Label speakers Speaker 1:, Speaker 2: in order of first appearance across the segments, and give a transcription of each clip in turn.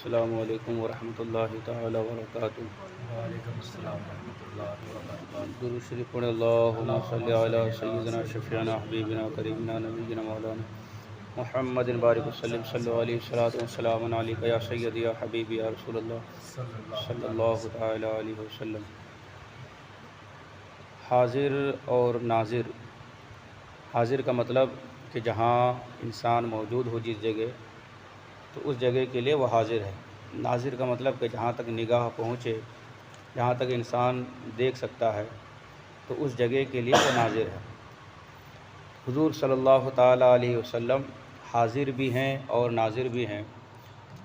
Speaker 1: السلام علیکم ورحمۃ اللہ تعالی وبرکاتہ۔
Speaker 2: وعلیکم السلام ورحمۃ اللہ وبرکاتہ۔
Speaker 1: درود شریف پڑھیں۔ اللہم صلی علی سیدنا شفیعنا حبیبنا کریمنا نبینا مولانا محمد بارک وسلم صلی اللہ علیہ وسلم علیکہ یا سیدی یا حبیبی یا رسول اللہ صلی اللہ تعالی علیہ وسلم۔ حاضر اور ناظر۔ حاضر کا مطلب کہ جہاں انسان موجود ہو جس جگہ تو اس جگہ کے لیے وہ حاضر ہے۔ ناظر کا مطلب کہ جہاں تک نگاہ پہنچے، جہاں تک انسان دیکھ سکتا ہے تو اس جگہ کے لیے وہ ناظر ہے۔ حضور صلی اللہ تعالیٰ علیہ وسلم حاضر بھی ہیں اور ناظر بھی ہیں۔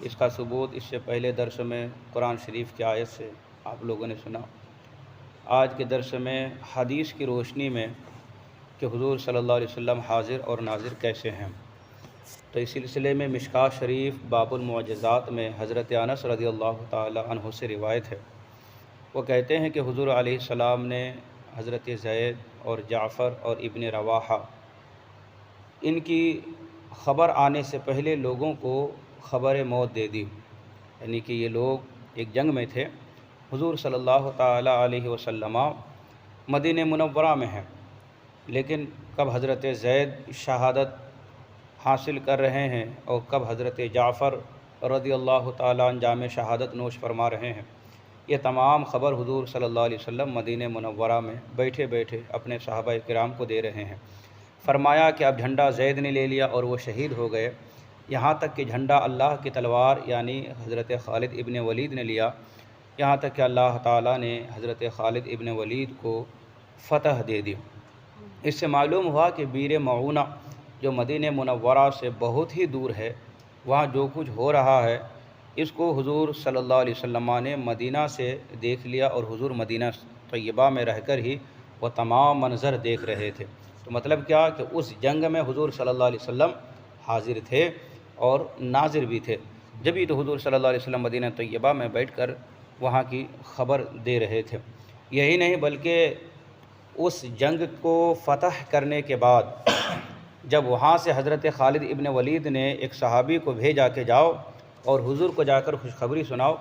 Speaker 1: اس کا ثبوت اس سے پہلے درس میں قرآن شریف کی آیت سے آپ لوگوں نے سنا۔ آج کے درس میں حدیث کی روشنی میں کہ حضور صلی اللہ علیہ وسلم حاضر اور ناظر کیسے ہیں، تو اس سلسلے میں مشکوٰۃ شریف باب المعجزات میں حضرت انس رضی اللہ تعالی عنہ سے روایت ہے۔ وہ کہتے ہیں کہ حضور علیہ السلام نے حضرت زید اور جعفر اور ابن رواحہ ان کی خبر آنے سے پہلے لوگوں کو خبر موت دے دی، یعنی کہ یہ لوگ ایک جنگ میں تھے۔ حضور صلی اللہ تعالی علیہ وسلم مدینہ منورہ میں ہیں، لیکن کب حضرت زید شہادت حاصل کر رہے ہیں اور کب حضرت جعفر رضی اللہ تعالیٰ عنہ جام شہادت نوش فرما رہے ہیں، یہ تمام خبر حضور صلی اللہ علیہ وسلم مدینہ منورہ میں بیٹھے بیٹھے اپنے صحابہ کرام کو دے رہے ہیں۔ فرمایا کہ اب جھنڈا زید نے لے لیا اور وہ شہید ہو گئے، یہاں تک کہ جھنڈا اللہ کی تلوار یعنی حضرت خالد ابن ولید نے لیا، یہاں تک کہ اللہ تعالیٰ نے حضرت خالد ابن ولید کو فتح دے دی۔ اس سے معلوم ہوا کہ بیر معونہ جو مدینہ منورہ سے بہت ہی دور ہے، وہاں جو کچھ ہو رہا ہے اس کو حضور صلی اللہ علیہ وسلم نے مدینہ سے دیکھ لیا، اور حضور مدینہ طیبہ میں رہ کر ہی وہ تمام منظر دیکھ رہے تھے۔ تو مطلب کیا کہ اس جنگ میں حضور صلی اللہ علیہ وسلم حاضر تھے اور ناظر بھی تھے، جبھی تو حضور صلی اللہ علیہ وسلم مدینہ طیبہ میں بیٹھ کر وہاں کی خبر دے رہے تھے۔ یہی نہیں بلکہ اس جنگ کو فتح کرنے کے بعد جب وہاں سے حضرت خالد ابن ولید نے ایک صحابی کو بھیجا کہ جاؤ اور حضور کو جا کر خوشخبری سناؤ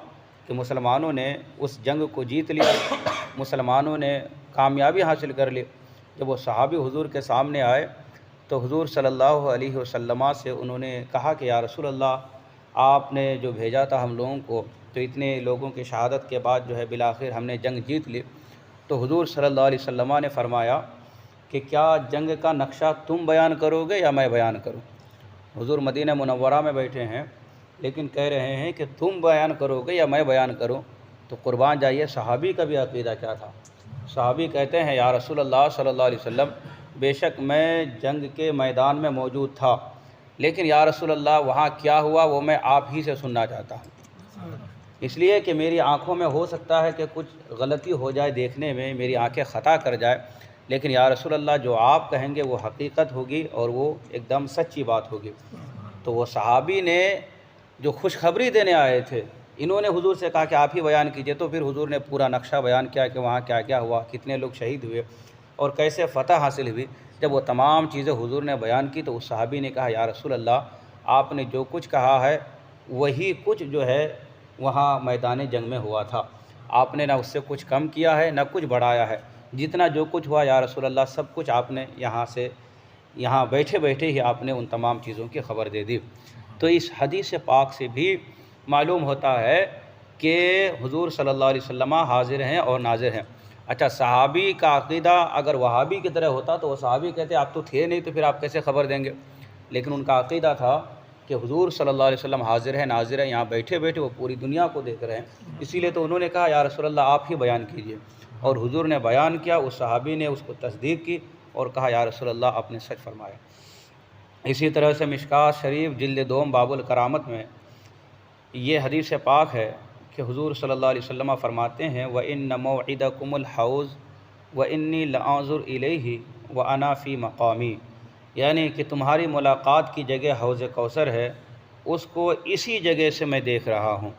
Speaker 1: کہ مسلمانوں نے اس جنگ کو جیت لیا، مسلمانوں نے کامیابی حاصل کر لی۔ جب وہ صحابی حضور کے سامنے آئے تو حضور صلی اللہ علیہ وسلم سے انہوں نے کہا کہ یا رسول اللہ، آپ نے جو بھیجا تھا ہم لوگوں کو، تو اتنے لوگوں کی شہادت کے بعد جو ہے بالآخر ہم نے جنگ جیت لی۔ تو حضور صلی اللہ علیہ وسلم نے فرمایا کہ کیا جنگ کا نقشہ تم بیان کرو گے یا میں بیان کروں؟ حضور مدینہ منورہ میں بیٹھے ہیں لیکن کہہ رہے ہیں کہ تم بیان کرو گے یا میں بیان کروں؟ تو قربان جائیے صحابی کا بھی عقیدہ کیا تھا۔ صحابی کہتے ہیں یا رسول اللہ صلی اللہ علیہ وسلم، بے شک میں جنگ کے میدان میں موجود تھا، لیکن یا رسول اللہ وہاں کیا ہوا وہ میں آپ ہی سے سننا چاہتا ہوں، اس لیے کہ میری آنکھوں میں ہو سکتا ہے کہ کچھ غلطی ہو جائے، دیکھنے میں میری آنکھیں خطا کر جائے، لیکن یا رسول اللہ جو آپ کہیں گے وہ حقیقت ہوگی اور وہ ایک دم سچی بات ہوگی۔ تو وہ صحابی نے جو خوشخبری دینے آئے تھے، انہوں نے حضور سے کہا کہ آپ ہی بیان کیجئے، تو پھر حضور نے پورا نقشہ بیان کیا کہ وہاں کیا کیا ہوا، کتنے لوگ شہید ہوئے اور کیسے فتح حاصل ہوئی۔ جب وہ تمام چیزیں حضور نے بیان کی تو اس صحابی نے کہا یا رسول اللہ، آپ نے جو کچھ کہا ہے وہی کچھ جو ہے وہاں میدان جنگ میں ہوا تھا، آپ نے نہ اس سے کچھ کم کیا ہے نہ کچھ بڑھایا ہے، جتنا جو کچھ ہوا یا رسول اللہ سب کچھ آپ نے یہاں بیٹھے بیٹھے ہی آپ نے ان تمام چیزوں کی خبر دے دی۔ تو اس حدیث پاک سے بھی معلوم ہوتا ہے کہ حضور صلی اللہ علیہ وسلم حاضر ہیں اور ناظر ہیں۔ اچھا، صحابی کا عقیدہ اگر وہابی کی طرح ہوتا تو وہ صحابی کہتے آپ تو تھے نہیں تو پھر آپ کیسے خبر دیں گے، لیکن ان کا عقیدہ تھا کہ حضور صلی اللہ علیہ وسلم حاضر ہیں ناظر ہیں، یہاں بیٹھے بیٹھے وہ پوری دنیا کو دیکھ رہے ہیں، اسی لیے تو انہوں نے کہا یا رسول اللہ آپ ہی بیان کیجئے، اور حضور نے بیان کیا، اس صحابی نے اس کو تصدیق کی اور کہا یا رسول اللہ آپ نے سچ فرمایا۔ اسی طرح سے مشکوٰۃ شریف جلد 2 باب الکرامت میں یہ حدیث پاک ہے کہ حضور صلی اللہ علیہ وسلم فرماتے ہیں وَإِنَّ مَوْعِدَكُمُ الْحَوْضُ وَإِنِّي لَأَنظُرُ إِلَيْهِ وَأَنَا فِي مَقَامِي، یعنی کہ تمہاری ملاقات کی جگہ حوض کوثر ہے، اس کو اسی جگہ سے میں دیکھ رہا ہوں۔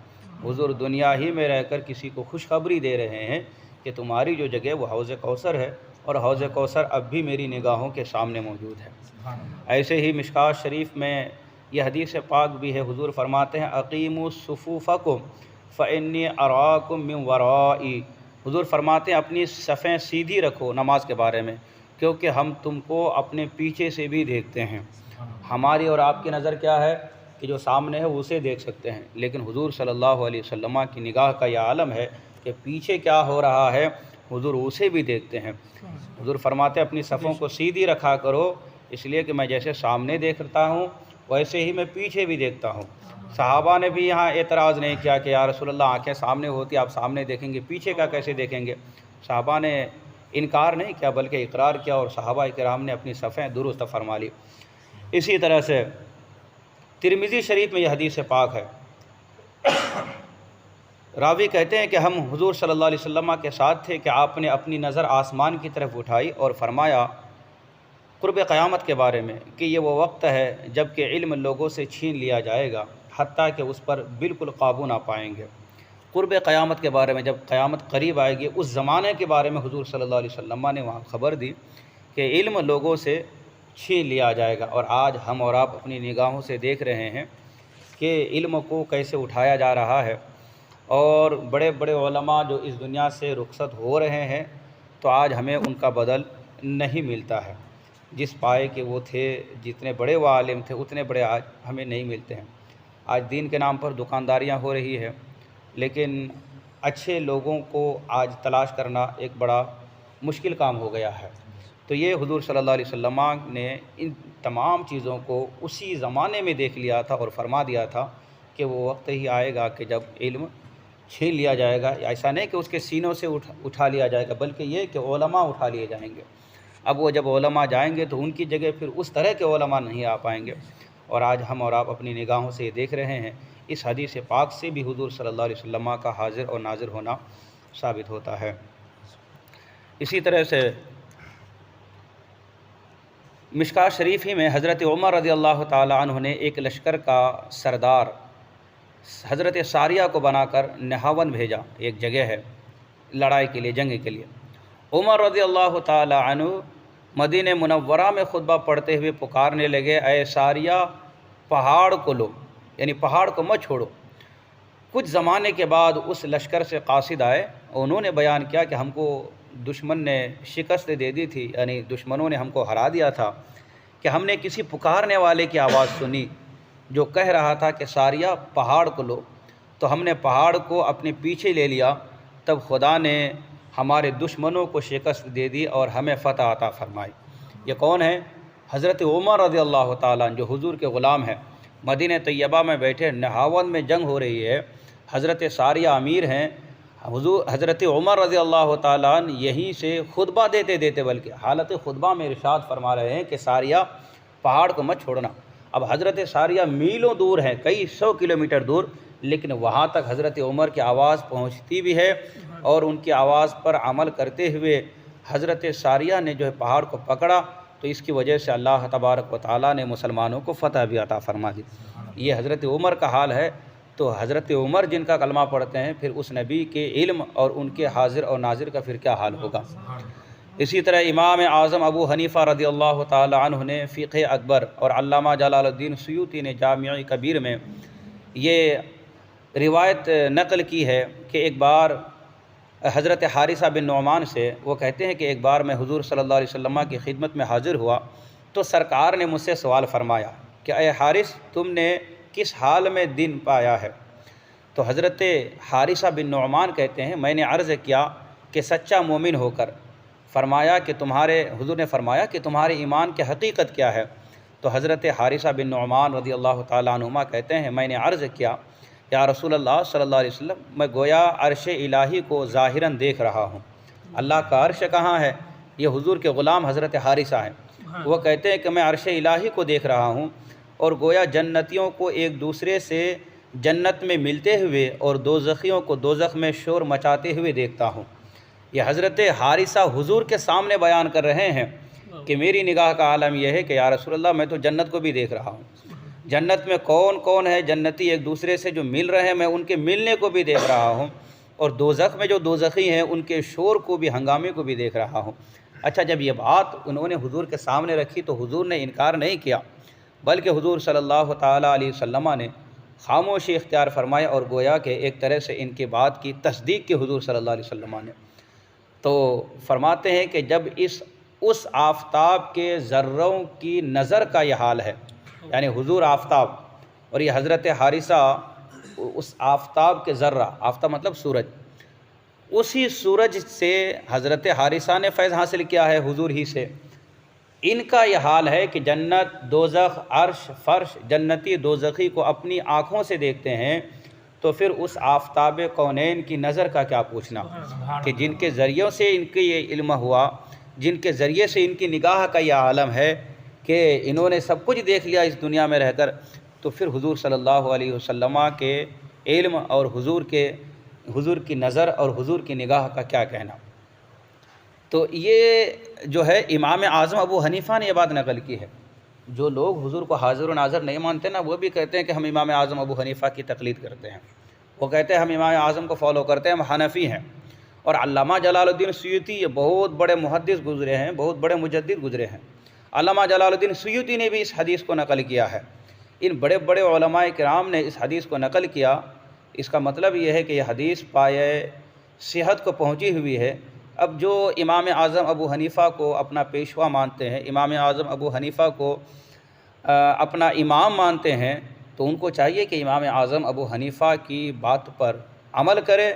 Speaker 1: حضور دنیا ہی میں رہ کر کسی کو خوشخبری دے رہے ہیں کہ تمہاری جو جگہ وہ حوض کوثر ہے، اور حوض کوثر اب بھی میری نگاہوں کے سامنے موجود ہے۔ ایسے ہی مشکوٰۃ شریف میں یہ حدیث پاک بھی ہے، حضور فرماتے ہیں اقیموا صفوفکم فانی اراکم من ورائی، حضور فرماتے ہیں اپنی صفیں سیدھی رکھو نماز کے بارے میں، کیونکہ ہم تم کو اپنے پیچھے سے بھی دیکھتے ہیں۔ ہماری اور آپ کی نظر کیا ہے کہ جو سامنے ہے اسے دیکھ سکتے ہیں، لیکن حضور صلی اللہ علیہ وسلم کی نگاہ کا یہ عالم ہے کہ پیچھے کیا ہو رہا ہے حضور اسے بھی دیکھتے ہیں۔ حضور فرماتے ہیں اپنی صفوں کو سیدھی رکھا کرو، اس لیے کہ میں جیسے سامنے دیکھتا ہوں ویسے ہی میں پیچھے بھی دیکھتا ہوں۔ صحابہ نے بھی یہاں اعتراض نہیں کیا کہ یا رسول اللہ آنکھیں سامنے ہوتی آپ سامنے دیکھیں گے، پیچھے کا کیسے دیکھیں گے؟ صحابہ نے انکار نہیں کیا بلکہ اقرار کیا، اور صحابہ کرام نے اپنی صفیں درست فرما لی۔ اسی طرح سے ترمذی شریف میں یہ حدیث پاک ہے، راوی کہتے ہیں کہ ہم حضور صلی اللہ علیہ وسلم کے ساتھ تھے کہ آپ نے اپنی نظر آسمان کی طرف اٹھائی اور فرمایا قرب قیامت کے بارے میں کہ یہ وہ وقت ہے جب کہ علم لوگوں سے چھین لیا جائے گا حتیٰ کہ اس پر بالکل قابو نہ پائیں گے۔ قرب قیامت کے بارے میں، جب قیامت قریب آئے گی، اس زمانے کے بارے میں حضور صلی اللہ علیہ وسلم نے وہاں خبر دی کہ علم لوگوں سے چھین لیا جائے گا، اور آج ہم اور آپ اپنی نگاہوں سے دیکھ رہے ہیں کہ علم کو کیسے اٹھایا جا رہا ہے، اور بڑے بڑے علماء جو اس دنیا سے رخصت ہو رہے ہیں تو آج ہمیں ان کا بدل نہیں ملتا ہے۔ جس پائے کہ وہ تھے، جتنے بڑے وہ عالم تھے اتنے بڑے آج ہمیں نہیں ملتے ہیں۔ آج دین کے نام پر دکانداریاں ہو رہی ہے، لیکن اچھے لوگوں کو آج تلاش کرنا ایک بڑا مشکل کام ہو گیا ہے۔ تو یہ حضور صلی اللہ علیہ وسلم نے ان تمام چیزوں کو اسی زمانے میں دیکھ لیا تھا اور فرما دیا تھا کہ وہ وقت ہی آئے گا کہ جب علم چھین لیا جائے گا۔ ایسا نہیں کہ اس کے سینوں سے اٹھا لیا جائے گا، بلکہ یہ کہ علماء اٹھا لیے جائیں گے۔ اب وہ جب علماء جائیں گے تو ان کی جگہ پھر اس طرح کے علماء نہیں آ پائیں گے، اور آج ہم اور آپ اپنی نگاہوں سے یہ دیکھ رہے ہیں۔ اس حدیث پاک سے بھی حضور صلی اللہ علیہ وسلم کا حاضر اور ناظر ہونا ثابت ہوتا ہے۔ اسی طرح سے مشکوٰۃ شریف ہی میں حضرت عمر رضی اللہ تعالی عنہ نے ایک لشکر کا سردار حضرت ساریہ کو بنا کر نہاون بھیجا، ایک جگہ ہے لڑائی کے لیے، جنگ کے لیے۔ عمر رضی اللہ تعالی عنہ مدینہ منورہ میں خطبہ پڑھتے ہوئے پکارنے لگے، اے ساریہ پہاڑ کو لو، یعنی پہاڑ کو مت چھوڑو۔ کچھ زمانے کے بعد اس لشکر سے قاصد آئے، انہوں نے بیان کیا کہ ہم کو دشمن نے شکست دے دی تھی، یعنی دشمنوں نے ہم کو ہرا دیا تھا، کہ ہم نے کسی پکارنے والے کی آواز سنی جو کہہ رہا تھا کہ ساریہ پہاڑ کو لو، تو ہم نے پہاڑ کو اپنے پیچھے لے لیا، تب خدا نے ہمارے دشمنوں کو شکست دے دی اور ہمیں فتح عطا فرمائی۔ یہ کون ہے؟ حضرت عمر رضی اللہ تعالیٰ عنہ، جو حضور کے غلام ہیں، مدینہ طیبہ میں بیٹھے، نہاون میں جنگ ہو رہی ہے، حضرت ساریہ امیر ہیں، حضرت عمر رضی اللہ تعالیٰ عنہ یہیں سے خطبہ دیتے دیتے بلکہ حالت خطبہ میں ارشاد فرما رہے ہیں کہ ساریہ پہاڑ کو مت چھوڑنا۔ اب حضرت ساریہ میلوں دور ہے، کئی 100 کلومیٹر دور، لیکن وہاں تک حضرت عمر کی آواز پہنچتی بھی ہے، اور ان کی آواز پر عمل کرتے ہوئے حضرت ساریہ نے جو ہے پہاڑ کو پکڑا، تو اس کی وجہ سے اللہ تبارک و تعالیٰ نے مسلمانوں کو فتح بھی عطا فرما دی۔ یہ حضرت عمر کا حال ہے، تو حضرت عمر جن کا کلمہ پڑھتے ہیں، پھر اس نبی کے علم اور ان کے حاضر اور ناظر کا پھر کیا حال ہوگا۔ اسی طرح امام اعظم ابو حنیفہ رضی اللہ تعالی عنہ نے فقہ اکبر، اور علامہ جلال الدین سیوطی نے جامع کبیر میں یہ روایت نقل کی ہے کہ ایک بار حضرت حارثہ بن نعمان سے وہ کہتے ہیں کہ ایک بار میں حضور صلی اللہ علیہ وسلم کی خدمت میں حاضر ہوا، تو سرکار نے مجھ سے سوال فرمایا کہ اے حارث، تم نے کس حال میں دن پایا ہے؟ تو حضرت حارثہ بن نعمان کہتے ہیں میں نے عرض کیا کہ سچا مومن ہو کر۔ فرمایا کہ حضور نے فرمایا کہ تمہارے ایمان کی حقیقت کیا ہے؟ تو حضرت حارثہ بن نعمان رضی اللہ تعالیٰ عنہما کہتے ہیں میں نے عرض کیا یا رسول اللہ صلی اللہ علیہ وسلم، میں گویا عرش الہی کو ظاہراً دیکھ رہا ہوں۔ اللہ کا عرش کہاں ہے؟ یہ حضور کے غلام حضرت حارثہ ہیں، وہ کہتے ہیں کہ میں عرش الہی کو دیکھ رہا ہوں، اور گویا جنتیوں کو ایک دوسرے سے جنت میں ملتے ہوئے اور دوزخیوں کو دوزخ میں شور مچاتے ہوئے دیکھتا ہوں۔ یہ حضرت حارثہ حضور کے سامنے بیان کر رہے ہیں کہ میری نگاہ کا عالم یہ ہے کہ یا رسول اللہ، میں تو جنت کو بھی دیکھ رہا ہوں، جنت میں کون کون ہے جنتی ایک دوسرے سے جو مل رہے ہیں، میں ان کے ملنے کو بھی دیکھ رہا ہوں، اور دوزخ میں جو دوزخی ہیں ان کے شور کو بھی، ہنگامے کو بھی دیکھ رہا ہوں۔ اچھا، جب یہ بات انہوں نے حضور کے سامنے رکھی تو حضور نے انکار نہیں کیا، بلکہ حضور صلی اللہ تعالیٰ علیہ وسلم نے خاموشی اختیار فرمایا اور گویا کہ ایک طرح سے ان کی بات کی تصدیق کی حضور صلی اللہ علیہ وسلم نے۔ تو فرماتے ہیں کہ جب اس آفتاب کے ذروں کی نظر کا یہ حال ہے، یعنی حضور آفتاب اور یہ حضرت حارثہ اس آفتاب کے ذرہ، آفتاب مطلب سورج، اسی سورج سے حضرت حارثہ نے فیض حاصل کیا ہے حضور ہی سے۔ ان کا یہ حال ہے کہ جنت، دوزخ، عرش، فرش، جنتی دوزخی کو اپنی آنکھوں سے دیکھتے ہیں، تو پھر اس آفتاب کونین کی نظر کا کیا پوچھنا کہ جن کے ذریعوں سے ان کے یہ علم ہوا، جن کے ذریعے سے ان کی نگاہ کا یہ عالم ہے کہ انہوں نے سب کچھ دیکھ لیا اس دنیا میں رہ کر، تو پھر حضور صلی اللہ علیہ وسلم کے علم اور حضور کی نظر اور حضور کی نگاہ کا کیا کہنا۔ تو یہ جو ہے امام اعظم ابو حنیفہ نے یہ بات نقل کی ہے۔ جو لوگ حضور کو حاضر و ناظر نہیں مانتے نا، وہ بھی کہتے ہیں کہ ہم امام اعظم ابو حنیفہ کی تقلید کرتے ہیں، وہ کہتے ہیں ہم امام اعظم کو فالو کرتے ہیں، ہم حنفی ہیں۔ اور علامہ جلال الدین سیوطی یہ بہت بڑے محدث گزرے ہیں، بہت بڑے مجدد گزرے ہیں، علامہ جلال الدین سیوطی نے بھی اس حدیث کو نقل کیا ہے۔ ان بڑے بڑے علماء کرام نے اس حدیث کو نقل کیا۔ اس کا مطلب یہ ہے کہ یہ حدیث پایہ صحت کو پہنچی ہوئی ہے۔ اب جو امام اعظم ابو حنیفہ کو اپنا پیشوا مانتے ہیں، امام اعظم ابو حنیفہ کو اپنا امام مانتے ہیں، تو ان کو چاہیے کہ امام اعظم ابو حنیفہ کی بات پر عمل کرے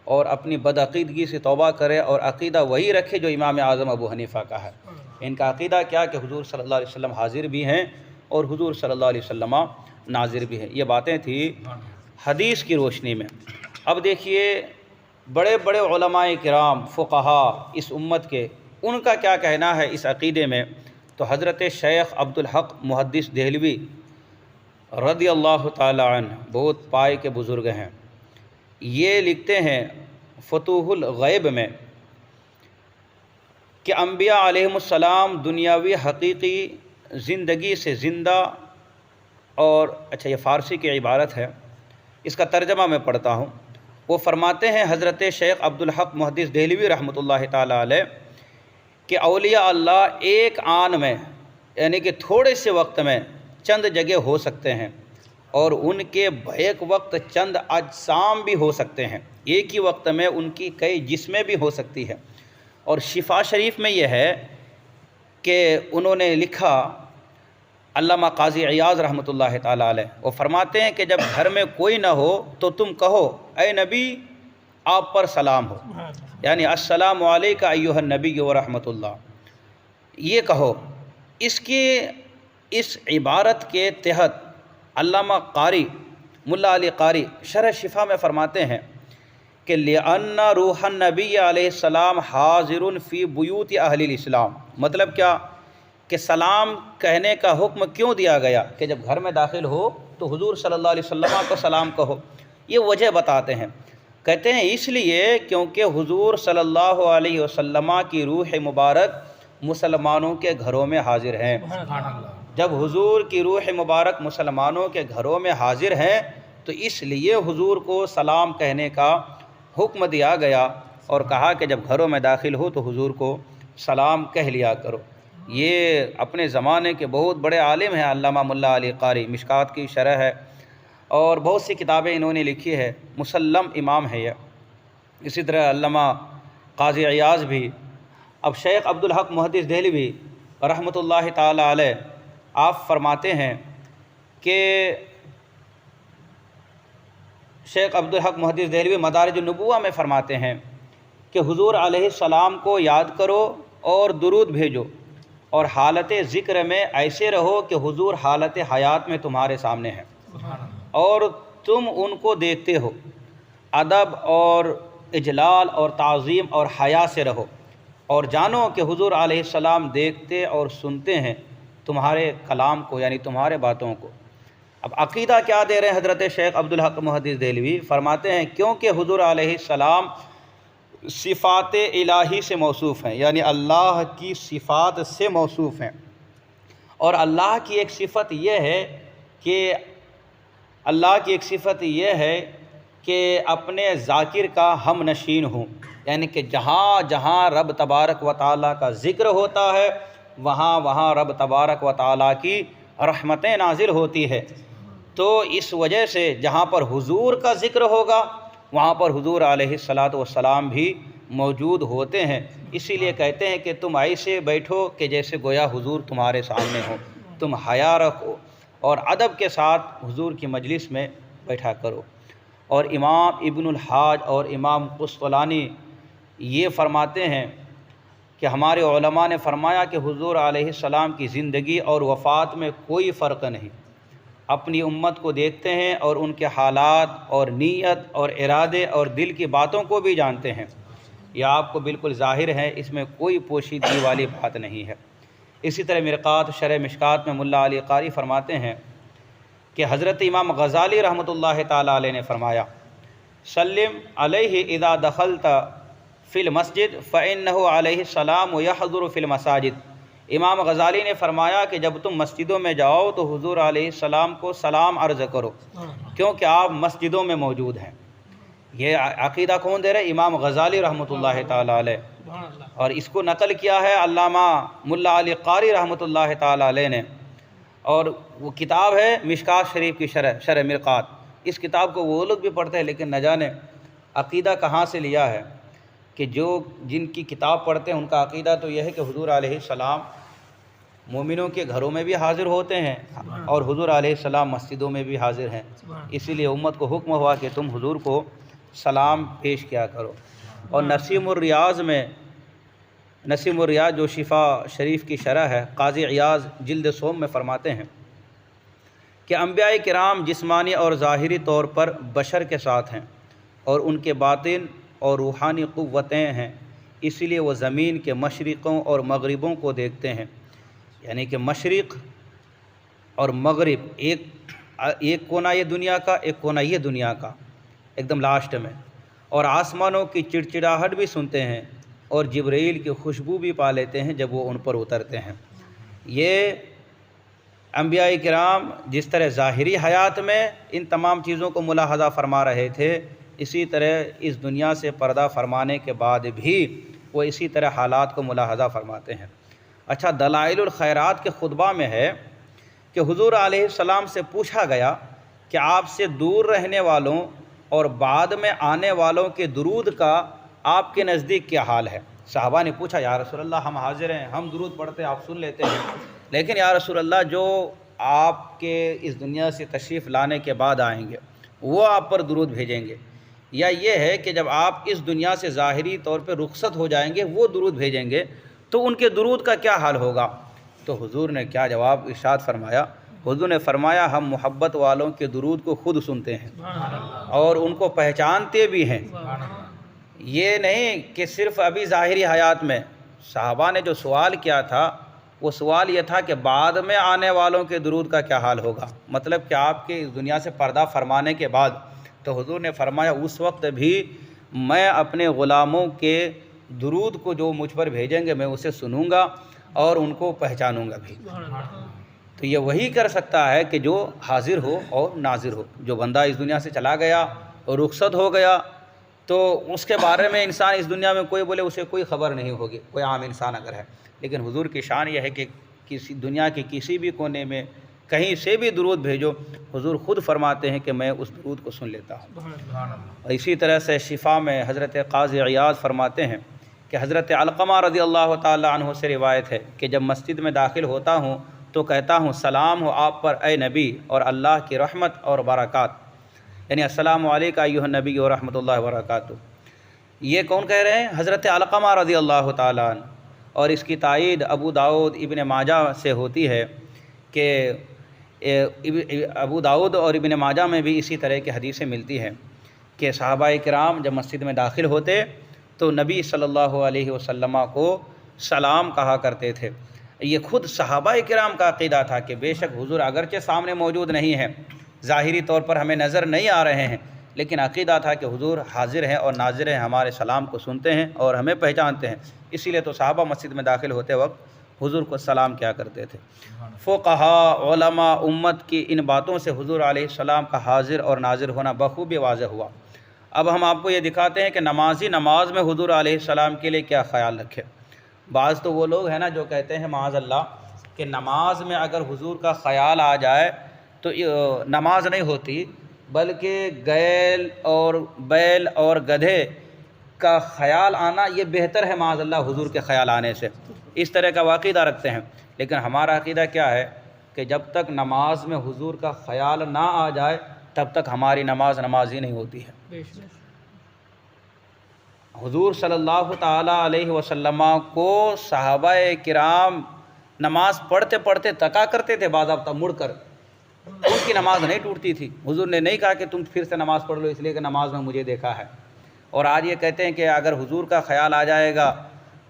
Speaker 1: اور اپنی بدعقیدگی سے توبہ کرے اور عقیدہ وہی رکھے جو امام اعظم ابو حنیفہ کا ہے۔ ان کا عقیدہ کیا کہ حضور صلی اللہ علیہ وسلم حاضر بھی ہیں اور حضور صلی اللہ علیہ وسلم ناظر بھی ہیں۔ یہ باتیں تھیں حدیث کی روشنی میں۔ اب دیکھیے بڑے بڑے علماء کرام، فقہا اس امت کے، ان کا کیا کہنا ہے اس عقیدے میں۔ تو حضرت شیخ عبدالحق محدث دہلوی رضی اللہ تعالی عنہ بہت پائے کے بزرگ ہیں، یہ لکھتے ہیں فتوح الغیب میں کہ انبیاء علیہم السلام دنیاوی حقیقی زندگی سے زندہ، اور اچھا یہ فارسی کی عبارت ہے، اس کا ترجمہ میں پڑھتا ہوں۔ وہ فرماتے ہیں حضرت شیخ عبدالحق محدث دہلوی رحمۃ اللہ تعالی علیہ کہ اولیاء اللہ ایک آن میں، یعنی کہ تھوڑے سے وقت میں چند جگہ ہو سکتے ہیں، اور ان کے بیک وقت چند اجسام بھی ہو سکتے ہیں، ایک ہی وقت میں ان کی کئی جسمیں بھی ہو سکتی ہے۔ اور شفا شریف میں یہ ہے کہ انہوں نے لکھا، علامہ قاضی عیاض رحمۃ اللہ تعالی علیہ وہ فرماتے ہیں کہ جب گھر میں کوئی نہ ہو تو تم کہو اے نبی آپ پر سلام ہو، یعنی السلام علیکہ ایھا النبی ورحمۃ اللہ، یہ کہو۔ اس عبارت کے تحت علامہ قاری ملا علی قاری شرح شفا میں فرماتے ہیں کہ لِأَنَّ روح النبی علیہ السلام حاضر فی بیوت اہل الاسلام، مطلب کیا کہ سلام کہنے کا حکم کیوں دیا گیا کہ جب گھر میں داخل ہو تو حضور صلی اللہ علیہ وسلم کو سلام کہو۔ یہ وجہ بتاتے ہیں، کہتے ہیں اس لیے کیونکہ حضور صلی اللہ علیہ وسلم کی روح مبارک مسلمانوں کے گھروں میں حاضر ہیں۔ جب حضور کی روح مبارک مسلمانوں کے گھروں میں حاضر ہیں تو اس لیے حضور کو سلام کہنے کا حکم دیا گیا اور کہا کہ جب گھروں میں داخل ہو تو حضور کو سلام کہہ لیا کرو۔ یہ اپنے زمانے کے بہت بڑے عالم ہیں علامہ ملا علی قاری، مشکات کی شرح ہے اور بہت سی کتابیں انہوں نے لکھی ہے، مسلم امام ہے یہ۔ اسی طرح علامہ قاضی عیاض بھی۔ اب شیخ عبدالحق محدث دہلوی رحمۃ اللہ تعالی علیہ آپ فرماتے ہیں کہ شیخ عبدالحق محدث دہلوی مدارج النبوہ میں فرماتے ہیں کہ حضور علیہ السلام کو یاد کرو اور درود بھیجو، اور حالت ذکر میں ایسے رہو کہ حضور حالت حیات میں تمہارے سامنے ہیں اور تم ان کو دیکھتے ہو۔ ادب اور اجلال اور تعظیم اور حیا سے رہو، اور جانو کہ حضور علیہ السلام دیکھتے اور سنتے ہیں تمہارے کلام کو، یعنی تمہارے باتوں کو۔ اب عقیدہ کیا دے رہے ہیں حضرت شیخ عبدالحق محدث دہلوی؟ فرماتے ہیں کیونکہ حضور علیہ السلام صفات الہی سے موصوف ہیں، یعنی اللہ کی صفات سے موصوف ہیں، اور اللہ کی ایک صفت یہ ہے کہ اپنے ذاکر کا ہم نشین ہوں، یعنی کہ جہاں جہاں رب تبارک و تعالیٰ کا ذکر ہوتا ہے وہاں وہاں رب تبارک و تعالیٰ کی رحمتیں نازل ہوتی ہے۔ تو اس وجہ سے جہاں پر حضور کا ذکر ہوگا وہاں پر حضور علیہ الصلاۃ والسلام بھی موجود ہوتے ہیں۔ اسی لیے کہتے ہیں کہ تم ایسے بیٹھو کہ جیسے گویا حضور تمہارے سامنے ہو، تم حیا رکھو اور ادب کے ساتھ حضور کی مجلس میں بیٹھا کرو۔ اور امام ابن الحاج اور امام قسطلانی یہ فرماتے ہیں کہ ہمارے علماء نے فرمایا کہ حضور علیہ السلام کی زندگی اور وفات میں کوئی فرق نہیں، اپنی امت کو دیکھتے ہیں اور ان کے حالات اور نیت اور ارادے اور دل کی باتوں کو بھی جانتے ہیں۔ یہ آپ کو بالکل ظاہر ہے، اس میں کوئی پوشیدگی والی بات نہیں ہے۔ اسی طرح مرقات شرح مشکات میں ملا علی قاری فرماتے ہیں کہ حضرت امام غزالی رحمۃ اللہ تعالیٰ علیہ نے فرمایا سلم علیہ اذا دخلت فی المسجد فإنہ علیہ السلام یحضر فی المساجد۔ امام غزالی نے فرمایا کہ جب تم مسجدوں میں جاؤ تو حضور علیہ السلام کو سلام عرض کرو، کیونکہ آپ مسجدوں میں موجود ہیں۔ یہ عقیدہ کون دے رہے؟ امام غزالی رحمۃ اللہ تعالیٰ علیہ، اور اس کو نقل کیا ہے علامہ ملا علی قاری رحمۃ اللہ تعالیٰ علیہ نے، اور وہ کتاب ہے مشکات شریف کی شرح مرقات۔ اس کتاب کو وہ لوگ بھی پڑھتے ہیں لیکن نہ جانے عقیدہ کہاں سے لیا ہے کہ جن کی کتاب پڑھتے ہیں ان کا عقیدہ تو یہ ہے کہ حضور علیہ السلام مومنوں کے گھروں میں بھی حاضر ہوتے ہیں اور حضور علیہ السلام مسجدوں میں بھی حاضر ہیں، اسی لیے امت کو حکم ہوا کہ تم حضور کو سلام پیش کیا کرو۔ اور نسیم الریاض جو شفا شریف کی شرح ہے، قاضی عیاض جلد سوم میں فرماتے ہیں کہ انبیاء کرام جسمانی اور ظاہری طور پر بشر کے ساتھ ہیں اور ان کے باطن اور روحانی قوتیں ہیں، اسی لیے وہ زمین کے مشرقوں اور مغربوں کو دیکھتے ہیں، یعنی کہ مشرق اور مغرب، ایک کونا یہ دنیا کا، ایک کونا یہ دنیا کا، ایک دم لاسٹ میں، اور آسمانوں کی چڑچڑاہٹ بھی سنتے ہیں اور جبرائیل کی خوشبو بھی پا لیتے ہیں جب وہ ان پر اترتے ہیں۔ یہ انبیاء کرام جس طرح ظاہری حیات میں ان تمام چیزوں کو ملاحظہ فرما رہے تھے، اسی طرح اس دنیا سے پردہ فرمانے کے بعد بھی وہ اسی طرح حالات کو ملاحظہ فرماتے ہیں۔ اچھا، دلائل الخیرات کے خطبہ میں ہے کہ حضور علیہ السلام سے پوچھا گیا کہ آپ سے دور رہنے والوں اور بعد میں آنے والوں کے درود کا آپ کے نزدیک کیا حال ہے؟ صحابہ نے پوچھا یا رسول اللہ ہم حاضر ہیں، ہم درود پڑھتے ہیں، آپ سن لیتے ہیں، لیکن یا رسول اللہ جو آپ کے اس دنیا سے تشریف لانے کے بعد آئیں گے وہ آپ پر درود بھیجیں گے، یا یہ ہے کہ جب آپ اس دنیا سے ظاہری طور پہ رخصت ہو جائیں گے وہ درود بھیجیں گے، تو ان کے درود کا کیا حال ہوگا؟ تو حضور نے کیا جواب ارشاد فرمایا؟ حضور نے فرمایا ہم محبت والوں کے درود کو خود سنتے ہیں اور ان کو پہچانتے بھی ہیں۔ یہ نہیں کہ صرف ابھی ظاہری حیات میں۔ صحابہ نے جو سوال کیا تھا وہ سوال یہ تھا کہ بعد میں آنے والوں کے درود کا کیا حال ہوگا، مطلب کہ آپ کے اس دنیا سے پردہ فرمانے کے بعد۔ تو حضور نے فرمایا اس وقت بھی میں اپنے غلاموں کے درود کو جو مجھ پر بھیجیں گے میں اسے سنوں گا اور ان کو پہچانوں گا بھی۔ تو یہ وہی کر سکتا ہے کہ جو حاضر ہو اور ناظر ہو۔ جو بندہ اس دنیا سے چلا گیا اور رخصت ہو گیا تو اس کے بارے میں انسان اس دنیا میں کوئی بولے اسے کوئی خبر نہیں ہوگی، کوئی عام انسان اگر ہے، لیکن حضور کی شان یہ ہے کہ کسی دنیا کے کسی بھی کونے میں کہیں سے بھی درود بھیجو، حضور خود فرماتے ہیں کہ میں اس درود کو سن لیتا ہوں۔ اور اسی طرح سے شفا میں حضرت قاضی عیاض فرماتے ہیں کہ حضرت علقمہ رضی اللہ تعالی عنہ سے روایت ہے کہ جب مسجد میں داخل ہوتا ہوں تو کہتا ہوں سلام ہو آپ پر اے نبی اور اللہ کی رحمت اور برکات، یعنی السلام علیکہ ایھا النبی و رحمۃ اللہ وبرکاتہ۔ یہ کون کہہ رہے ہیں؟ حضرت علقمہ رضی اللہ تعالی عنہ، اور اس کی تائید ابو داؤد ابن ماجہ سے ہوتی ہے کہ ابو داؤد اور ابن ماجہ میں بھی اسی طرح کی حدیثیں ملتی ہیں کہ صحابہ کرام جب مسجد میں داخل ہوتے تو نبی صلی اللہ علیہ وسلم کو سلام کہا کرتے تھے۔ یہ خود صحابہ کرام کا عقیدہ تھا کہ بے شک حضور اگرچہ سامنے موجود نہیں ہیں، ظاہری طور پر ہمیں نظر نہیں آ رہے ہیں، لیکن عقیدہ تھا کہ حضور حاضر ہیں اور ناظر ہیں، ہمارے سلام کو سنتے ہیں اور ہمیں پہچانتے ہیں، اسی لیے تو صحابہ مسجد میں داخل ہوتے وقت حضور کو سلام کیا کرتے تھے۔ فقہاء علماء امت کی ان باتوں سے حضور علیہ السلام کا حاضر اور ناظر ہونا بخوبی واضح ہوا۔ اب ہم آپ کو یہ دکھاتے ہیں کہ نمازی نماز میں حضور علیہ السلام کے لیے کیا خیال رکھے۔ بعض تو وہ لوگ ہیں نا جو کہتے ہیں معاذ اللہ کہ نماز میں اگر حضور کا خیال آ جائے تو نماز نہیں ہوتی، بلکہ بیل اور گدھے کا خیال آنا یہ بہتر ہے معاذ اللہ حضور کے خیال آنے سے۔ اس طرح کا عقیدہ رکھتے ہیں، لیکن ہمارا عقیدہ کیا ہے کہ جب تک نماز میں حضور کا خیال نہ آ جائے تب تک ہماری نماز ہی نہیں ہوتی ہے۔ حضور صلی اللہ تعالیٰ علیہ وسلم کو صحابہ کرام نماز پڑھتے پڑھتے تکا کرتے تھے، بعض وقت مڑ کر ان کی نماز نہیں ٹوٹتی تھی۔ حضور نے نہیں کہا کہ تم پھر سے نماز پڑھ لو اس لیے کہ نماز میں مجھے دیکھا ہے۔ اور آج یہ کہتے ہیں کہ اگر حضور کا خیال آ جائے گا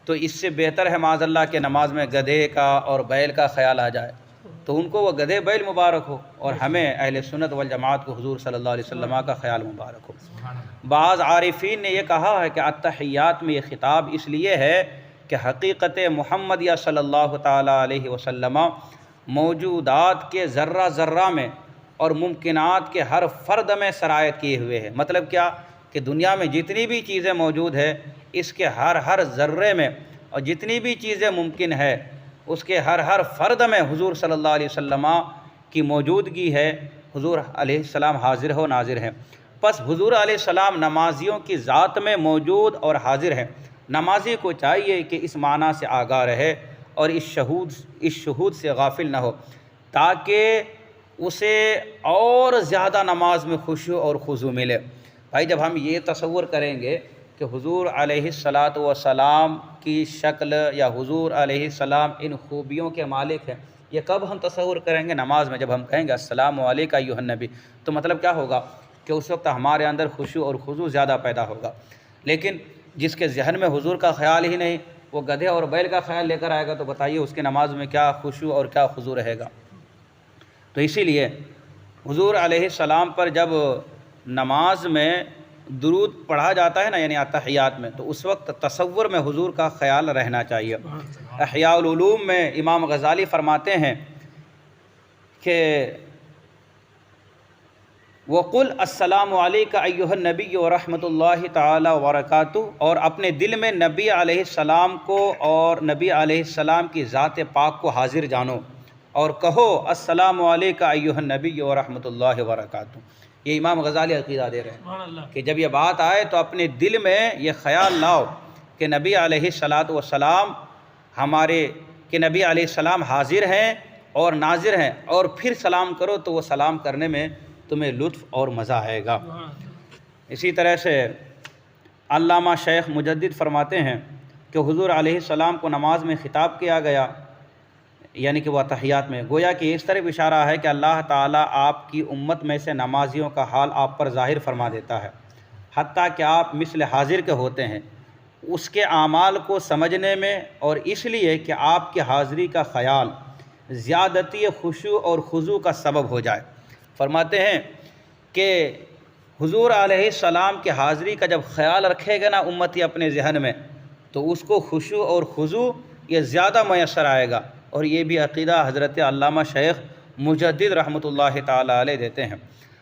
Speaker 1: تو اس سے بہتر ہے معاذ اللہ کہ نماز میں گدھے کا اور بیل کا خیال آ جائے، تو ان کو وہ گدھے بیل مبارک ہو، اور ہمیں اہل سنت والجماعت کو حضور صلی اللہ علیہ وسلم کا خیال مبارک ہو۔ بعض عارفین نے یہ کہا ہے کہ التحیات میں یہ خطاب اس لیے ہے کہ حقیقت محمدیہ صلی اللہ تعالیٰ علیہ وسلم موجودات کے ذرہ ذرہ میں اور ممکنات کے ہر فرد میں سرایت کیے ہوئے ہیں۔ مطلب کیا کہ دنیا میں جتنی بھی چیزیں موجود ہیں اس کے ہر ذرے میں، اور جتنی بھی چیزیں ممکن ہے اس کے ہر فرد میں حضور صلی اللہ علیہ وسلم کی موجودگی ہے۔ حضور علیہ السلام حاضر و ناظر ہیں۔ پس حضور علیہ السلام نمازیوں کی ذات میں موجود اور حاضر ہیں۔ نمازی کو چاہیے کہ اس معنی سے آگاہ رہے اور اس شہود سے غافل نہ ہو، تاکہ اسے اور زیادہ نماز میں خشوع اور خضوع ملے۔ بھائی جب ہم یہ تصور کریں گے کہ حضور علیہ السلام کی شکل یا حضور علیہ السلام ان خوبیوں کے مالک ہیں، یہ کب ہم تصور کریں گے؟ نماز میں جب ہم کہیں گے السلام علیکم ایھا النبی، تو مطلب کیا ہوگا کہ اس وقت ہمارے اندر خشوع اور خضوع زیادہ پیدا ہوگا۔ لیکن جس کے ذہن میں حضور کا خیال ہی نہیں، وہ گدھے اور بیل کا خیال لے کر آئے گا، تو بتائیے اس کی نماز میں کیا خشوع اور کیا خضوع رہے گا۔ تو اسی لیے حضور علیہ السلام پر جب نماز میں درود پڑھا جاتا ہے نا، یعنی التحیات میں، تو اس وقت تصور میں حضور کا خیال رہنا چاہیے۔ احیاء العلوم میں امام غزالی فرماتے ہیں کہ وَقُلْ السلام علیکم ایھا النبی ورحمۃ اللہ تعالی وبرکاتہ، اور اپنے دل میں نبی علیہ السلام کو اور نبی علیہ السلام کی ذات پاک کو حاضر جانو، اور کہو السلام علیکم ایھا النبی ورحمۃ اللہ وبرکاتہ۔ یہ امام غزالی عقیدہ دے رہے ہیں کہ جب یہ بات آئے تو اپنے دل میں یہ خیال لاؤ کہ نبی علیہ السلام نبی علیہ السلام حاضر ہیں اور ناظر ہیں، اور پھر سلام کرو تو وہ سلام کرنے میں تمہیں لطف اور مزہ آئے گا۔ اسی طرح سے علامہ شیخ مجدد فرماتے ہیں کہ حضور علیہ السلام کو نماز میں خطاب کیا گیا، یعنی کہ وہ تحیات میں، گویا کہ اس طرح اشارہ ہے کہ اللہ تعالیٰ آپ کی امت میں سے نمازیوں کا حال آپ پر ظاہر فرما دیتا ہے، حتیٰ کہ آپ مثل حاضر کے ہوتے ہیں، اس کے اعمال کو سمجھنے میں، اور اس لیے کہ آپ کی حاضری کا خیال زیادتی خشوع اور خضوع کا سبب ہو جائے۔ فرماتے ہیں کہ حضور علیہ السلام کی حاضری کا جب خیال رکھے گا نا امتی اپنے ذہن میں، تو اس کو خشوع اور خضوع یہ زیادہ میسر آئے گا۔ اور یہ بھی عقیدہ حضرت علامہ شیخ مجدد رحمۃ اللہ تعالی علیہ دیتے ہیں۔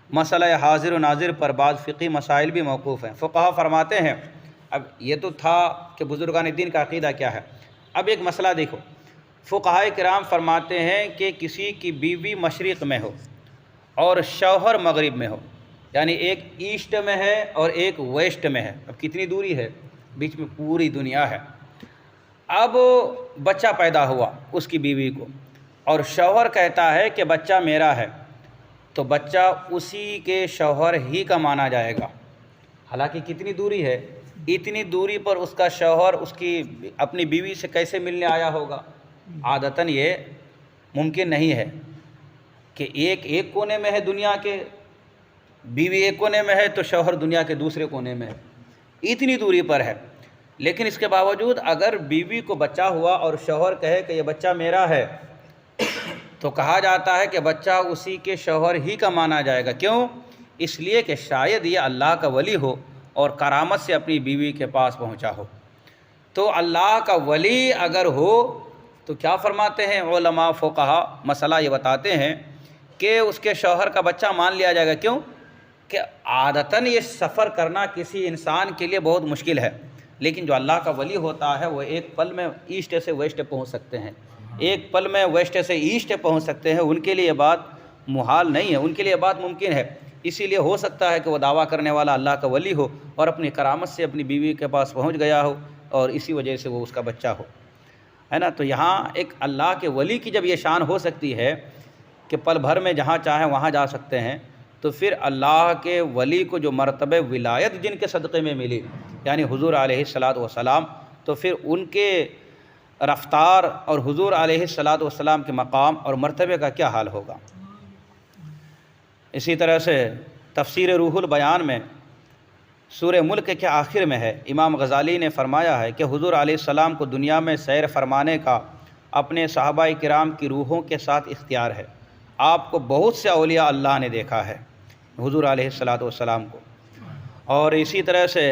Speaker 1: مسئلہ حاضر و ناظر پر بعض فقہی مسائل بھی موقوف ہیں۔ فقہا فرماتے ہیں، اب یہ تو تھا کہ بزرگان دین کا عقیدہ کیا ہے، اب ایک مسئلہ دیکھو۔ فقہاء کرام فرماتے ہیں کہ کسی کی بیوی مشرق میں ہو اور شوہر مغرب میں ہو، یعنی ایک ایسٹ میں ہے اور ایک ویسٹ میں ہے، اب کتنی دوری ہے، بیچ میں پوری دنیا ہے۔ اب بچہ پیدا ہوا اس کی بیوی کو، اور شوہر کہتا ہے کہ بچہ میرا ہے، تو بچہ اسی کے شوہر ہی کا مانا جائے گا۔ حالانکہ کتنی دوری ہے، اتنی دوری پر اس کا شوہر اس کی اپنی بیوی سے کیسے ملنے آیا ہوگا؟ عادتاً یہ ممکن نہیں ہے کہ ایک کونے میں ہے دنیا کے، بیوی ایک کونے میں ہے تو شوہر دنیا کے دوسرے کونے میں ہے، اتنی دوری پر ہے۔ لیکن اس کے باوجود اگر بیوی کو بچہ ہوا اور شوہر کہے کہ یہ بچہ میرا ہے، تو کہا جاتا ہے کہ بچہ اسی کے شوہر ہی کا مانا جائے گا۔ کیوں؟ اس لیے کہ شاید یہ اللہ کا ولی ہو اور کرامت سے اپنی بیوی کے پاس پہنچا ہو۔ تو اللہ کا ولی اگر ہو تو کیا فرماتے ہیں علماء فقہا، مسئلہ یہ بتاتے ہیں کہ اس کے شوہر کا بچہ مان لیا جائے گا۔ کیوں؟ کہ عادتاً یہ سفر کرنا کسی انسان کے لیے بہت مشکل ہے، لیکن جو اللہ کا ولی ہوتا ہے وہ ایک پل میں ایسٹ سے ویسٹ پہنچ سکتے ہیں، ایک پل میں ویسٹ سے ایسٹ پہنچ سکتے ہیں، ان کے لیے یہ بات محال نہیں ہے، ان کے لیے یہ بات ممکن ہے۔ اسی لیے ہو سکتا ہے کہ وہ دعویٰ کرنے والا اللہ کا ولی ہو اور اپنی کرامت سے اپنی بیوی کے پاس پہنچ گیا ہو اور اسی وجہ سے وہ اس کا بچہ ہو، ہے نا۔ تو یہاں ایک اللہ کے ولی کی جب یہ شان ہو سکتی ہے کہ پل بھر میں جہاں چاہیں وہاں جا سکتے ہیں، تو پھر اللہ کے ولی کو جو مرتبہ ولایت جن کے صدقے میں ملی، یعنی حضور علیہ الصلاۃ والسلام، تو پھر ان کے رفتار اور حضور علیہ الصلاۃ والسلام کے مقام اور مرتبے کا کیا حال ہوگا۔ اسی طرح سے تفسیر روح البیان میں سورہ ملک کے آخر میں ہے، امام غزالی نے فرمایا ہے کہ حضور علیہ السلام کو دنیا میں سیر فرمانے کا اپنے صحابہ کرام کی روحوں کے ساتھ اختیار ہے۔ آپ کو بہت سے اولیاء اللہ نے دیکھا ہے، حضور علیہ الصلاۃ والسلام کو۔ اور اسی طرح سے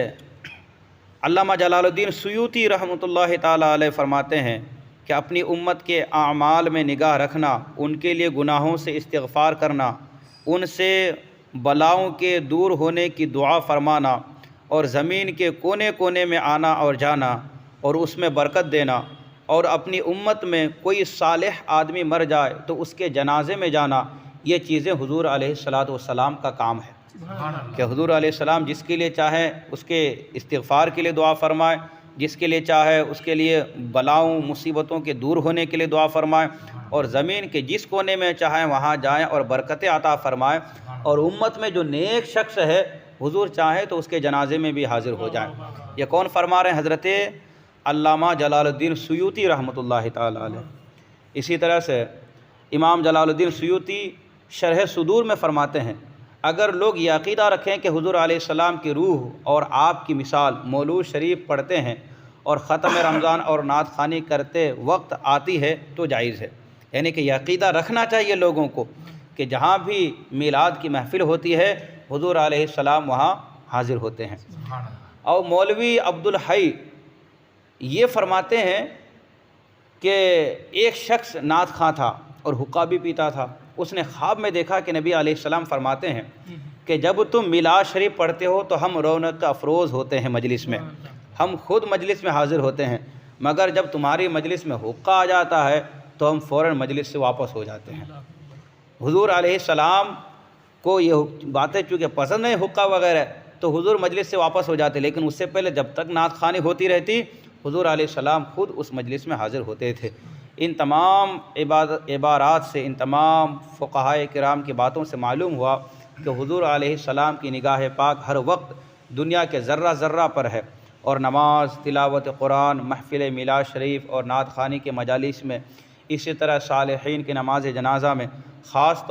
Speaker 1: علامہ جلال الدین سیوطی رحمۃ اللہ تعالیٰ علیہ فرماتے ہیں کہ اپنی امت کے اعمال میں نگاہ رکھنا، ان کے لیے گناہوں سے استغفار کرنا، ان سے بلاؤں کے دور ہونے کی دعا فرمانا، اور زمین کے کونے کونے میں آنا اور جانا اور اس میں برکت دینا، اور اپنی امت میں کوئی صالح آدمی مر جائے تو اس کے جنازے میں جانا، یہ چیزیں حضور علیہ الصلاۃ والسلام کا کام ہے کہ حضور علیہ السلام جس کے لیے چاہے اس کے استغفار کے لیے دعا فرمائے، جس کے لیے چاہے اس کے لیے بلاؤں مصیبتوں کے دور ہونے کے لیے دعا فرمائے، اور زمین کے جس کونے میں چاہیں وہاں جائیں اور برکتیں عطا فرمائے، اور امت میں جو نیک شخص ہے حضور چاہے تو اس کے جنازے میں بھی حاضر ہو جائیں۔ یہ کون فرما رہے ہیں؟ حضرت علامہ جلال الدین سیوطی رحمۃ اللہ تعالیٰ علیہ۔ اسی طرح سے امام جلال الدین سیوطی شرح صدور میں فرماتے ہیں، اگر لوگ یہ عقیدہ رکھیں کہ حضور علیہ السلام کی روح اور آپ کی مثال مولود شریف پڑھتے ہیں اور ختم رمضان اور نعت خوانی کرتے وقت آتی ہے تو جائز ہے، یعنی کہ یہ عقیدہ رکھنا چاہیے لوگوں کو کہ جہاں بھی میلاد کی محفل ہوتی ہے حضور علیہ السلام وہاں حاضر ہوتے ہیں۔ اور مولوی عبدالحی یہ فرماتے ہیں کہ ایک شخص نعت خواں تھا اور حقہ بھی پیتا تھا، اس نے خواب میں دیکھا کہ نبی علیہ السلام فرماتے ہیں کہ جب تم میلاد شریف پڑھتے ہو تو ہم رونق افروز ہوتے ہیں مجلس میں، ہم خود مجلس میں حاضر ہوتے ہیں، مگر جب تمہاری مجلس میں حقہ آ جاتا ہے تو ہم فوراً مجلس سے واپس ہو جاتے ہیں۔ حضور علیہ السلام کو یہ باتیں چونکہ پسند نہیں حقہ وغیرہ، تو حضور مجلس سے واپس ہو جاتے، لیکن اس سے پہلے جب تک نعت خوانی ہوتی رہتی حضور علیہ السلام خود اس مجلس میں حاضر ہوتے تھے۔ ان تمام عبارات سے، ان تمام فقہائے کرام کی باتوں سے معلوم ہوا کہ حضور علیہ السلام کی نگاہ پاک ہر وقت دنیا کے ذرہ ذرہ پر ہے، اور نماز، تلاوت قرآن، محفل میلاد شریف اور نعت خوانی کے مجالس میں، اسی طرح صالحین کی نماز جنازہ میں خاص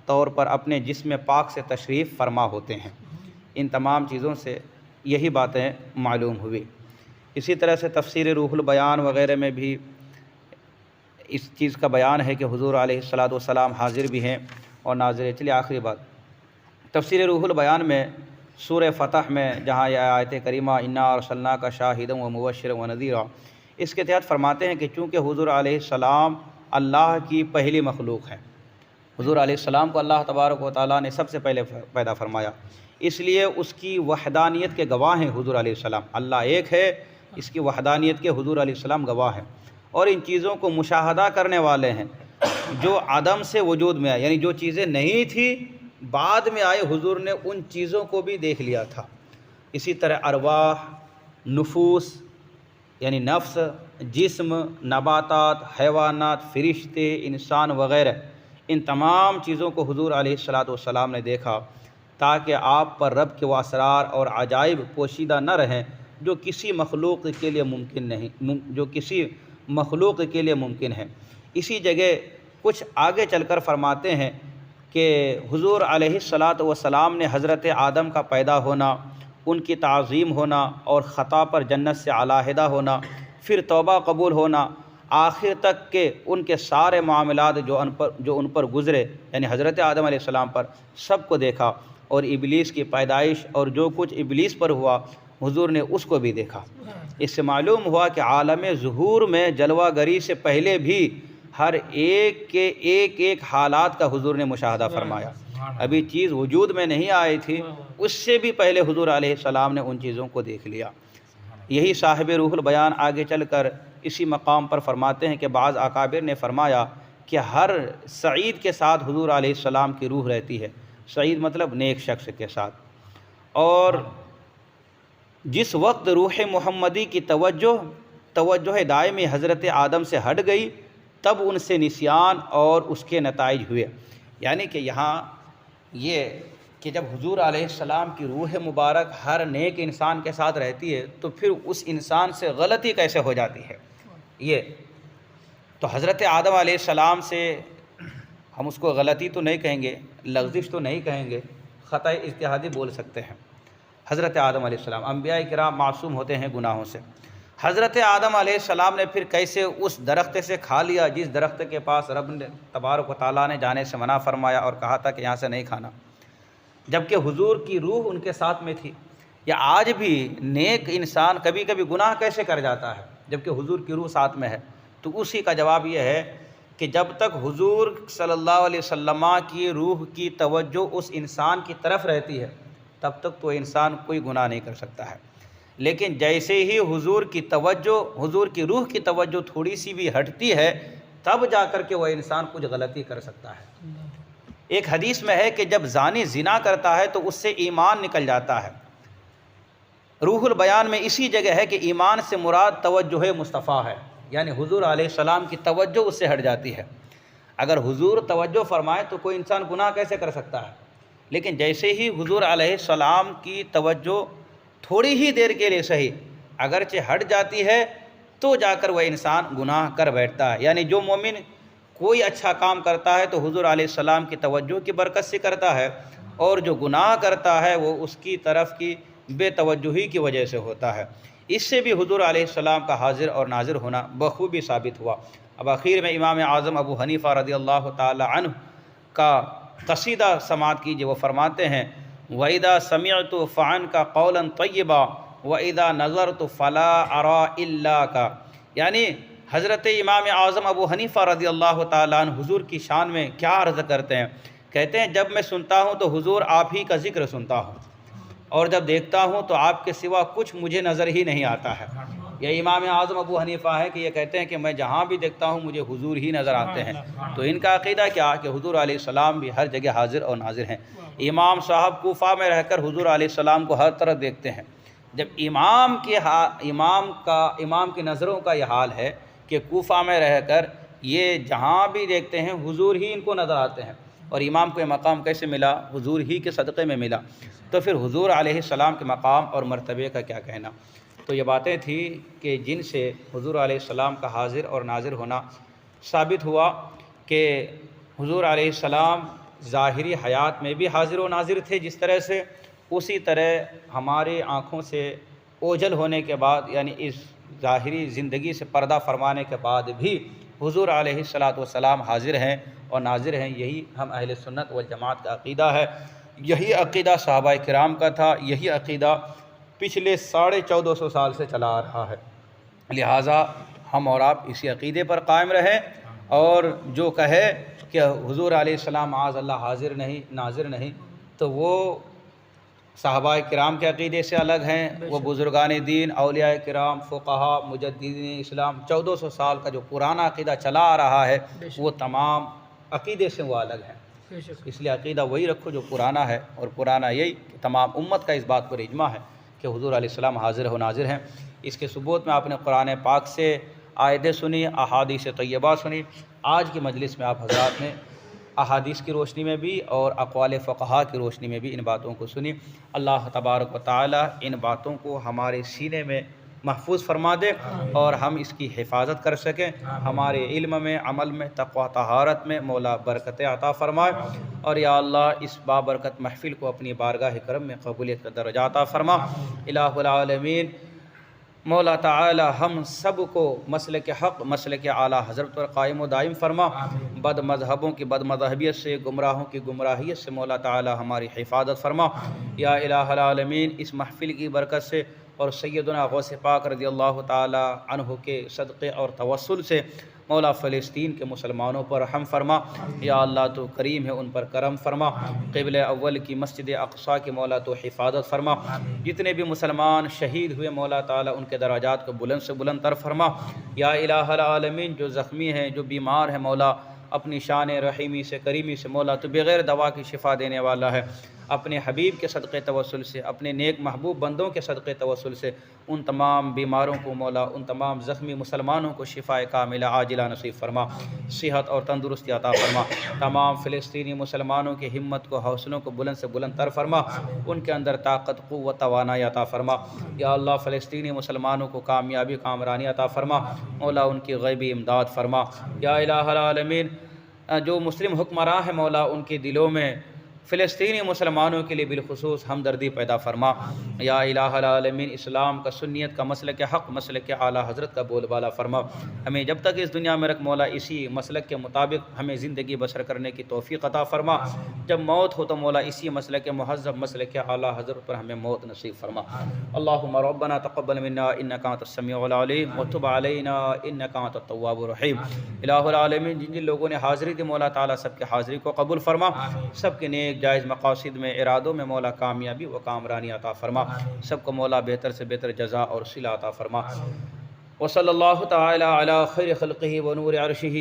Speaker 1: طور پر اپنے جسم پاک سے تشریف فرما ہوتے ہیں۔ ان تمام چیزوں سے یہی باتیں معلوم ہوئی۔ اسی طرح سے تفسیر روح البیان وغیرہ میں بھی اس چیز کا بیان ہے کہ حضور علیہ الصلاۃ والسلام حاضر بھی ہیں اور ناظر ہیں۔ چلیے آخری بات، تفسیر روح البیان میں سورہ فتح میں جہاں یہ آیت کریمہ انا ارسلناک شاہدا و مبشرا و نذیرا، اس کے تحت فرماتے ہیں کہ چونکہ حضور علیہ السلام اللہ کی پہلی مخلوق ہے، حضور علیہ السلام کو اللہ تبارک و تعالیٰ نے سب سے پہلے پیدا فرمایا، اس لیے اس کی وحدانیت کے گواہ ہیں حضور علیہ السلام۔ اللہ ایک ہے، اس کی وحدانیت کے حضور علیہ السلام گواہ ہیں، اور ان چیزوں کو مشاہدہ کرنے والے ہیں جو عدم سے وجود میں آئے، یعنی جو چیزیں نہیں تھیں بعد میں آئے، حضور نے ان چیزوں کو بھی دیکھ لیا تھا۔ اسی طرح ارواح، نفوس یعنی نفس، جسم، نباتات، حیوانات، فرشتے، انسان وغیرہ، ان تمام چیزوں کو حضور علیہ الصلاۃ والسلام نے دیکھا تاکہ آپ پر رب کے وہ اسرار اور عجائب پوشیدہ نہ رہیں جو کسی مخلوق کے لیے ممکن ہے۔ اسی جگہ کچھ آگے چل کر فرماتے ہیں کہ حضور علیہ الصلاۃ والسلام نے حضرت آدم کا پیدا ہونا، ان کی تعظیم ہونا اور خطا پر جنت سے علیحدہ ہونا، پھر توبہ قبول ہونا، آخر تک کہ ان کے سارے معاملات جو ان پر گزرے، یعنی حضرت آدم علیہ السلام پر، سب کو دیکھا، اور ابلیس کی پیدائش اور جو کچھ ابلیس پر ہوا حضور نے اس کو بھی دیکھا۔ اس سے معلوم ہوا کہ عالم ظہور میں جلوہ گری سے پہلے بھی ہر ایک کے ایک حالات کا حضور نے مشاہدہ فرمایا۔ ابھی چیز وجود میں نہیں آئی تھی، اس سے بھی پہلے حضور علیہ السلام نے ان چیزوں کو دیکھ لیا۔ یہی صاحب روح البیان آگے چل کر اسی مقام پر فرماتے ہیں کہ بعض اکابر نے فرمایا کہ ہر سعید کے ساتھ حضور علیہ السلام کی روح رہتی ہے، سعید مطلب نیک شخص کے ساتھ، اور جس وقت روح محمدی کی توجہ دائمی حضرت آدم سے ہٹ گئی تب ان سے نسیان اور اس کے نتائج ہوئے۔ یعنی کہ یہاں یہ کہ جب حضور علیہ السلام کی روح مبارک ہر نیک انسان کے ساتھ رہتی ہے تو پھر اس انسان سے غلطی کیسے ہو جاتی ہے، یہ تو حضرت آدم علیہ السلام سے ہم اس کو غلطی تو نہیں کہیں گے، لغزش تو نہیں کہیں گے، خطأ اجتہادی بول سکتے ہیں۔ حضرت آدم علیہ السلام، انبیاء کرام معصوم ہوتے ہیں گناہوں سے، حضرت آدم علیہ السلام نے پھر کیسے اس درخت سے کھا لیا جس درخت کے پاس رب نے تبارک و تعالیٰ نے جانے سے منع فرمایا اور کہا تھا کہ یہاں سے نہیں کھانا، جبکہ حضور کی روح ان کے ساتھ میں تھی۔ یا آج بھی نیک انسان کبھی کبھی گناہ کیسے کر جاتا ہے جبکہ حضور کی روح ساتھ میں ہے؟ تو اسی کا جواب یہ ہے کہ جب تک حضور صلی اللہ علیہ وسلم کی روح کی توجہ اس انسان کی طرف رہتی ہے تب تک تو انسان کوئی گناہ نہیں کر سکتا ہے، لیکن جیسے ہی حضور کی روح کی توجہ تھوڑی سی بھی ہٹتی ہے تب جا کر کے وہ انسان کچھ غلطی کر سکتا ہے۔ ایک حدیث میں ہے کہ جب زانی زنا کرتا ہے تو اس سے ایمان نکل جاتا ہے۔ روح البیان میں اسی جگہ ہے کہ ایمان سے مراد توجہ مصطفیٰ ہے، یعنی حضور علیہ السلام کی توجہ اس سے ہٹ جاتی ہے۔ اگر حضور توجہ فرمائے تو کوئی انسان گناہ کیسے کر سکتا ہے، لیکن جیسے ہی حضور علیہ السلام کی توجہ تھوڑی ہی دیر کے لیے صحیح اگرچہ ہٹ جاتی ہے تو جا کر وہ انسان گناہ کر بیٹھتا ہے۔ یعنی جو مومن کوئی اچھا کام کرتا ہے تو حضور علیہ السلام کی توجہ کی برکت سے کرتا ہے، اور جو گناہ کرتا ہے وہ اس کی طرف کی بے توجہی کی وجہ سے ہوتا ہے۔ اس سے بھی حضور علیہ السلام کا حاضر اور ناظر ہونا بخوبی ثابت ہوا۔ اب آخر میں امام اعظم ابو حنیفہ رضی اللہ تعالی عنہ کا قصیدہ سماعت کیجیے۔ وہ فرماتے ہیں وَإِذَا سَمِعْتُ فَعَنْكَ قَوْلًا طَيِّبًا وَإِذَا نَظَرْتُ فَلَا أَرَى إِلَّاكَ، یعنی حضرت امام اعظم ابو حنیفہ رضی اللہ تعالیٰ عنہ حضور کی شان میں کیا عرض کرتے ہیں، کہتے ہیں جب میں سنتا ہوں تو حضور آپ ہی کا ذکر سنتا ہوں، اور جب دیکھتا ہوں تو آپ کے سوا کچھ مجھے نظر ہی نہیں آتا ہے۔ یہ امام اعظم ابو حنیفہ ہے کہ یہ کہتے ہیں کہ میں جہاں بھی دیکھتا ہوں مجھے حضور ہی نظر آتے ہیں۔ تو ان کا عقیدہ کیا کہ حضور علیہ السلام بھی ہر جگہ حاضر اور ناظر ہیں۔ امام صاحب کوفہ میں رہ کر حضور علیہ السلام کو ہر طرف دیکھتے ہیں۔ جب امام کی نظروں کا یہ حال ہے کہ کوفہ میں رہ کر یہ جہاں بھی دیکھتے ہیں حضور ہی ان کو نظر آتے ہیں، اور امام کو یہ مقام کیسے ملا؟ حضور ہی کے صدقے میں ملا، تو پھر حضور علیہ السلام کے مقام اور مرتبے کا کیا کہنا۔ تو یہ باتیں تھیں کہ جن سے حضور علیہ السلام کا حاضر اور ناظر ہونا ثابت ہوا کہ حضور علیہ السلام ظاہری حیات میں بھی حاضر و ناظر تھے جس طرح سے، اسی طرح ہمارے آنکھوں سے اوجھل ہونے کے بعد یعنی اس ظاہری زندگی سے پردہ فرمانے کے بعد بھی حضور علیہ السلام حاضر ہیں اور ناظر ہیں۔ یہی ہم اہل سنت والجماعت کا عقیدہ ہے، یہی عقیدہ صحابہ کرام کا تھا، یہی عقیدہ پچھلے 1450 سال سے چلا آ رہا ہے۔ لہٰذا ہم اور آپ اسی عقیدے پر قائم رہیں، اور جو کہے کہ حضور علیہ السلام معاذ اللہ حاضر نہیں ناظر نہیں تو وہ صحابہ کرام کے عقیدے سے الگ ہیں، وہ بزرگان دین، اولیاء کرام، فقہا، مجددین اسلام 1400 سال کا جو پرانا عقیدہ چلا آ رہا ہے وہ تمام عقیدے سے وہ الگ ہیں۔ اس لیے عقیدہ وہی رکھو جو پرانا ہے، اور پرانا یہی کہ تمام امت کا اس بات پر اجماع ہے کہ حضور علیہ السلام حاضر و ناظر ہیں۔ اس کے ثبوت میں آپ نے قرآن پاک سے آیتیں سنی، احادیث طیبہ سنی۔ آج کی مجلس میں آپ حضرات نے احادیث کی روشنی میں بھی اور اقوال فقہا کی روشنی میں بھی ان باتوں کو سنی۔ اللہ تبارک و تعالی ان باتوں کو ہمارے سینے میں محفوظ فرما دے اور ہم اس کی حفاظت کر سکیں۔ ہمارے علم میں، عمل میں، تقوی طہارت میں مولا برکت عطا فرمائے، اور یا اللہ اس بابرکت محفل کو اپنی بارگاہ کرم میں قبولیت کا درجہ عطا فرما۔ الہ العالمین مولا تعالی ہم سب کو مسلک حق، مسلک اعلیٰ حضرت پر قائم و دائم فرما۔ بد مذہبوں کی بد مذہبیت سے، گمراہوں کی گمراہیت سے مولا تعالی ہماری حفاظت فرما۔ یا الہ العالمین اس محفل کی برکت سے اور سیدنا غوث پاک رضی اللہ تعالی عنہ کے صدقے اور توسل سے مولا فلسطین کے مسلمانوں پر رحم فرما، یا اللہ تو کریم ہے ان پر کرم فرما، قبلہ اول کی مسجد اقصیٰ کی مولا تو حفاظت فرما، جتنے بھی مسلمان شہید ہوئے مولا تعالیٰ ان کے درجات کو بلند سے بلند تر فرما، یا الہ العالمین جو زخمی ہیں جو بیمار ہیں مولا اپنی شان رحیمی سے کریمی سے مولا تو بغیر دوا کی شفا دینے والا ہے، اپنے حبیب کے صدقے توسل سے، اپنے نیک محبوب بندوں کے صدقے توسل سے ان تمام بیماروں کو مولا، ان تمام زخمی مسلمانوں کو شفا کاملہ عاجلہ نصیب فرما، صحت اور تندرستی عطا فرما، تمام فلسطینی مسلمانوں کی ہمت کو حوصلوں کو بلند سے بلند تر فرما، ان کے اندر طاقت قوت توانائی عطا فرما، یا اللہ فلسطینی مسلمانوں کو کامیابی کامرانی عطا فرما، مولا ان کی غیبی امداد فرما، یا الہ العالمین جو مسلم حکمراں ہیں مولا ان کے دلوں میں فلسطینی مسلمانوں کے لیے بالخصوص ہمدردی پیدا فرما، یا الہ العالمین اسلام کا سنیت کا مسلک حق مسلک اعلیٰ حضرت کا بول بالا فرما، ہمیں جب تک اس دنیا میں رکھ مولا اسی مسلک کے مطابق ہمیں زندگی بسر کرنے کی توفیق عطا فرما، جب موت ہو تو مولا اسی مسلک مہذب مسلک اعلیٰ حضرت پر ہمیں موت نصیب فرما۔ اللہم ربنا تقبل منا انکا انت السمیع العلیم وتب علینا انکا انت التواب الرحیم۔ الہ العالمین جن لوگوں نے حاضری دی مولا تعالیٰ سب کی حاضری کو قبول فرما، سب کے نیک جائز مقاصد میں ارادوں میں مولا کامیابی و کامرانی عطا فرما، سب کو مولا بہتر سے بہتر جزا اور صلہ عطا فرما، وصلی اللہ تعالی علی خیر خلقہ و نور عرشہ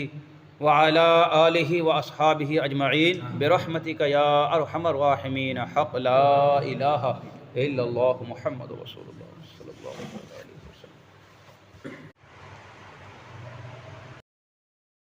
Speaker 1: وعلی آلہ و اصحابہ اجمعین برحمتک یا ارحم الراحمین، حق لا الہ الا اللہ محمد رسول اللہ صلی اللہ علیہ وسلم۔